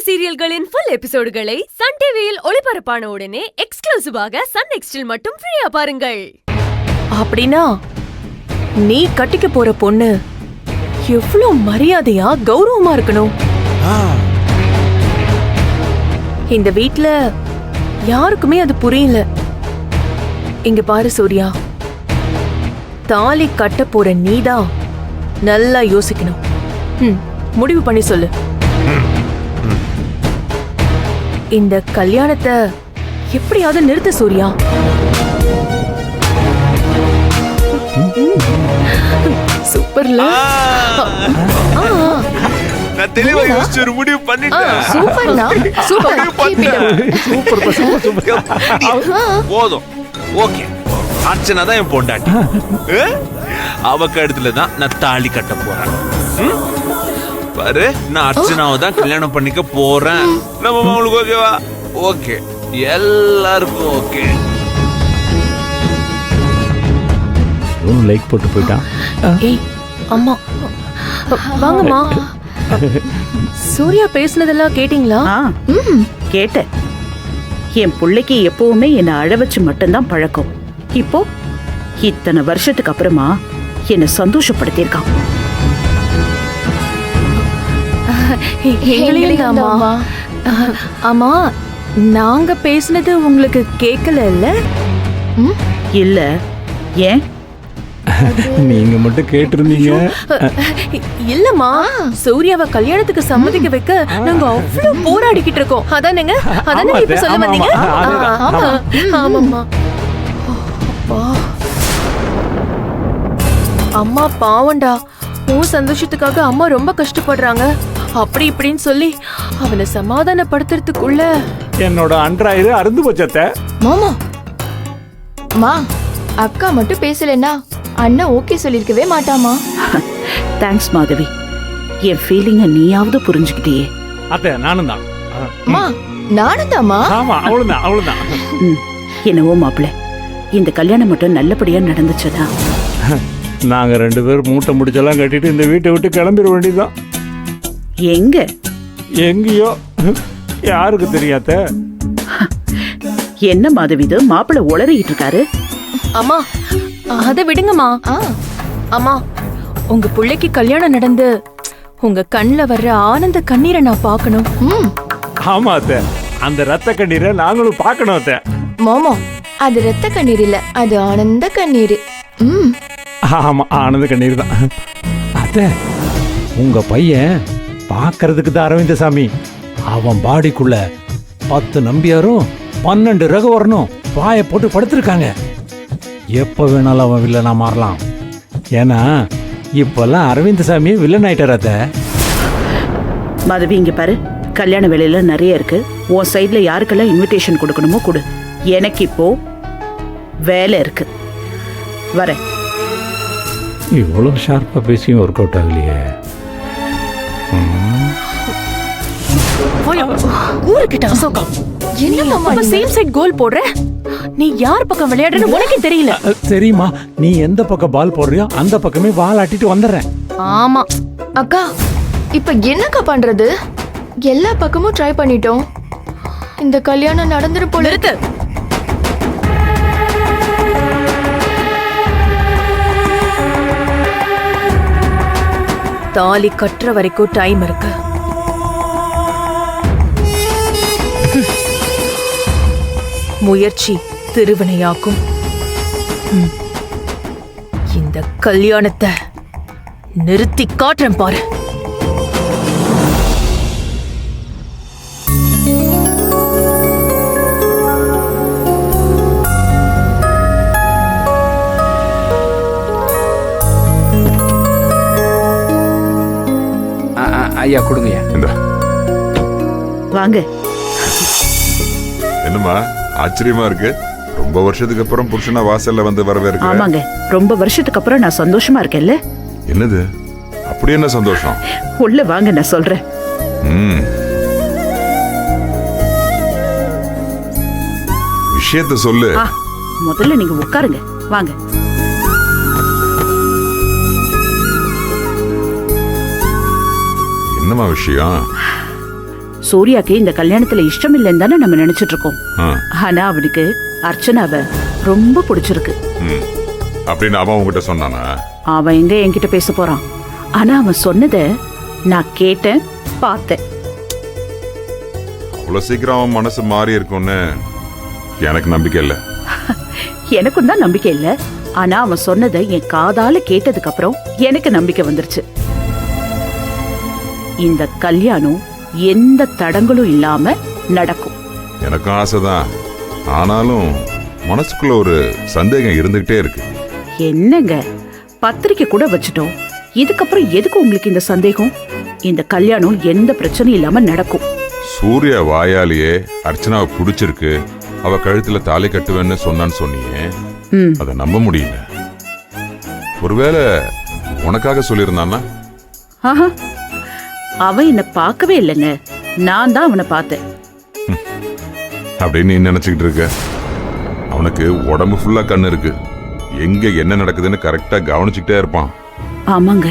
சீரியல்களின் full எபிசோடுகளை Sun டிவியில் ஒளிபரப்பான உடனே எக்ஸ்க்ளூசிவாக சன் நெக்ஸ்டில் மட்டும் ஃப்ரீயா பாருங்கள். அப்படின்னா நீ கட்டிக்க போற பொண்ணு எவ்வளவு மரியாதையா கௌரவமா இருக்கணும். இந்த வீட்ல யாருக்குமே அது புரியல. இங்க பாரு சூர்யா, தாலி கட்ட போற நீதான் நல்லா யோசிக்கணும். முடிவு பண்ணி சொல்லு. இந்த கல்யாணத்தை எப்படியாவது நிறுத்த சூர்யா. சூப்பர்ல. நான் தெளிவா யோசிச்சு ஒரு முடிவு பண்ணிட்டேன். சூப்பர்னா சூப்பர். போதும். ஓகே, அர்ச்சனா தான் என் பொண்டாட்டி. அவ கழுத்துல தான் நான் தாலி கட்ட போறேன். பாரு, நான் அர்ச்சனாவை தான் கல்யாணம் பண்ணிக்க போறேன். நம்ம உங்களுக்கு ஓகேவா? ஓகே, எல்லாருக்கும் ஓகே. லைக் போட்டு போயிட்டான். ஏய் அம்மா, வாங்கம்மா. சூர்யா பேசுனதெல்லாம் கேட்டீங்களா? கேட்டேன். என் பிள்ளைக்கு எப்பவுமே என்னை அழ வச்சு மட்டும்தான் பழக்கம். இப்போ இத்தனை வருஷத்துக்கு அப்புறமா என்னை சந்தோஷப்படுத்தியிருக்கான். ஆமா, நாங்க பேசுனது உங்களுக்கு கேட்கல இல்ல? இல்ல, ஏன்? நீங்க மட்டும் கேட்டிருந்தீங்க. இல்லம்மா, சூர்யாவை கல்யாணத்துக்கு சம்மதிக்க வைக்க நாங்க அவ்வளவு போராடிக்கிட்டு இருக்கோம். அதானேங்க? அதானே இப்ப சொல்ல வந்தீங்க? ஆமாம்மா. அம்மா பாவண்டா, உன் சந்தோஷத்துக்காக அம்மா ரொம்ப கஷ்டப்படுறாங்க. அப்படி இப்படின்னு சொல்லி அவனை சமாதானப்படுத்துறதுக்குள்ள என்னோட அன்றாயிரு அருந்து போச்சத்த. மாமா, மா, அக்கா மட்டும் பேசலன்னா அண்ணா ஓகே சொல்லிருக்கவே மாட்டாமா. தேங்க்ஸ் மாதவி, என் ஃபீலிங்க நீயாவது புரிஞ்சுக்கிட்டியே. அத்த நானும் தான். மா, நானும் தாமா. ஆமா, அவ்வளவுதான். என்னவோ மாப்பிள்ள, இந்த கல்யாணம் மட்டும் நல்லபடியா நடந்துச்சதா? நாங்க 2 பேரும் மூட்டை முடிச்செல்லாம் கட்டிட்டு இந்த வீட்டை விட்டு கிளம்பிட வேண்டியதுதான். எங்க? எங்கேயோ, யாருக்கு தெரியாத. என்ன மாதவி இது, மாப்பிள்ள உளறிட்டு இருக்காரு? அம்மா அத விடுங்கம்மா. அம்மா, உங்க பிள்ளைக்கு கல்யாணம் நடந்து உங்க கண்ணுல வர்ற ஆனந்த கண்ணீரை நான் பார்க்கணும். ஆமா அத்த, அந்த ரத்த கண்ணீரை நாங்களும் பார்க்கணும் அத்த. மாமா, அது ரத்த கண்ணீர் இல்ல, அது ஆனந்த கண்ணீர். ஆமா, ஆனந்த கண்ணீர் தான். அத்த, உங்க பையன் பார்க்கறதுக்கு தான் அரவிந்தசாமி. அவன் பாடிக்குள்ள 10 நம்பியாரும் 12 ரகுவரனும் பாய போட்டு படுத்திருக்காங்க. எப்ப வேணாலும் அவன் வில்லனா மாறலாம். ஏன்னா இப்பெல்லாம் அரவிந்தசாமியே வில்லன் ஆயிட்டாரத. மாதவி, இங்க பாரு, கல்யாண வேலையில நிறைய இருக்கு. உன் சைட்ல யாருக்கெல்லாம் இன்விடேஷன் கொடுக்கணுமோ கொடு. எனக்கு இப்போ வேலை இருக்கு, வரேன். இவ்வளவு ஷார்ப்பா பேசியும் ஒர்க் அவுட் ஆகலையே. ஊருக்கிட்ட அசோகம், என்ன மாமா சேம் சைட் கோல் போடுற? நீ யார் பக்கம் விளையாடுறன்னு உனக்கே தெரியல. தெரியுமா, நீ எந்த பக்கம் பால் போடுறியோ அந்த பக்கமே பால் ஆட்டிட்டு வந்துடுறேன். ஆமா அக்கா, இப்ப என்னக்கா பண்றது? எல்லா பக்கமும் ட்ரை பண்ணிட்டோம். இந்த கல்யாணம் நடந்துரு போல இருக்கு. தாலி கட்டுற வரைக்கும் டைம் இருக்கு. முயற்சி திருவினையாக்கும். இந்த கல்யாணத்தை நிறுத்தி காட்டுறேன் பாரு. ஐயா கொடுங்கய்யா. வாங்க. என்னம்மா ஆச்சரியமா இருக்கு? ரொம்ப வருஷத்துக்கு அப்புறம் புருஷனா வாசல்ல வந்து வரவேற்க. ஆமாங்க, ரொம்ப வருஷத்துக்கு அப்புறம் நான் சந்தோஷமா இருக்கேன்ல. என்னது அப்படி என்ன சந்தோஷம்? உள்ள வாங்க, நான் சொல்றேன். விஷயத்த சொல்லு. முதல்ல நீங்க உட்காருங்க, வாங்க. என்னம்மா விஷயம்? சூர்யாக்கு இந்த கல்யாணத்துல இஷ்டம் இல்லைன்னு தானே நம்ம நினைச்சிட்டு இருக்கோம். ஆ. ஆனா அவனுக்கு அர்ச்சனாவை ரொம்ப பிடிச்சிருக்கு. ம். அப்படின்னு அவன் உங்ககிட்ட சொன்னானா? அவன் எங்க என்கிட்ட பேச போறான்? ஆனா அவன் சொன்னதை நான் கேட்டேன், பார்த்தேன். அவ்வளவு சீக்கிரம் அவன் மனசு மாறி இருக்கும்னு எனக்கு நம்பிக்கை இல்லை. எனக்கும் தான் நம்பிக்கை இல்ல. ஆனா அவன் சொன்னதை என் காதால கேட்டதுக்கு அப்புறம் எனக்கு நம்பிக்கை வந்துருச்சு. இந்த கல்யாணம் எந்த தடங்களும் இல்லாம நடக்கும். எனக்கும் ஆசைதான். ஆனாலும் மனசுக்குள்ள ஒரு சந்தேகம் இருந்துகிட்டே இருக்கு. என்னங்க, பத்திரிக்கை கூட வச்சுட்டோம். இதுக்கப்புறம் எதுக்கு உங்களுக்கு இந்த சந்தேகம்? இந்த கல்யாணம் எந்த பிரச்சனையும் இல்லாம நடக்கும். சூர்யா வாயாலேயே அர்ச்சனாவை பிடிச்சிருக்கு, அவ கழுத்துல தாலி கட்டுவேன்னு சொன்னான்னு சொன்னியே, ம். அதை நம்ப முடியல. ஒருவேளை உனக்காக சொல்லியிருந்தானா? ஆஹா, அவன் என்ன பார்க்கவே இல்லைங்க. நான் தான் அவனை பார்த்தேன். அப்படின்னு நீ நினைச்சுக்கிட்டு இருக்க? அவனுக்கு உடம்பு ஃபுல்லா கண்ணு இருக்கு. எங்க என்ன நடக்குதுன்னு கரெக்டா கவனிச்சுக்கிட்டே இருப்பான். ஆமாங்க,